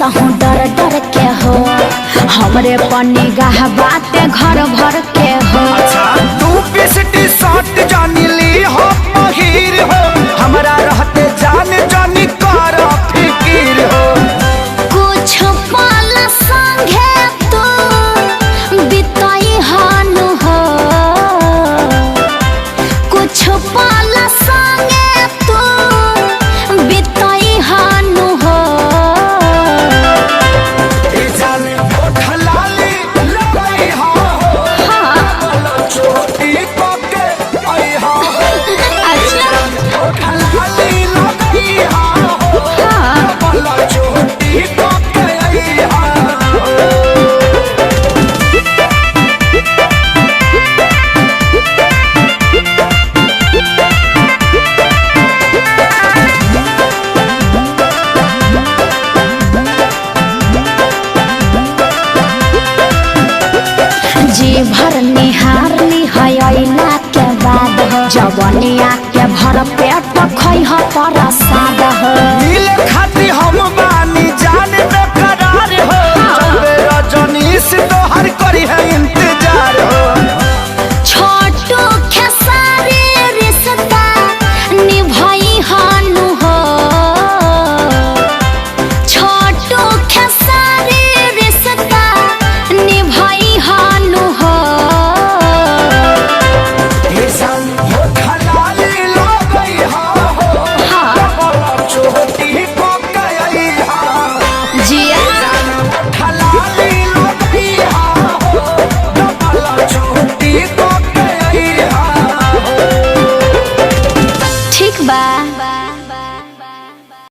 कसहूँ डर डर के हो हमरे पनी गाह बाते घर भर के हो। अच्छा तू पिसटी शॉट जानी ली हो महिर हो हमारा रहते जान जानी कर फिकीर हो। कुछ पल संगे तू बिताई हानु हो कुछ पल संगे तू बिताई हानु हो। जी भर निहार निहला के बाद जवनिया के भर पेट खै पर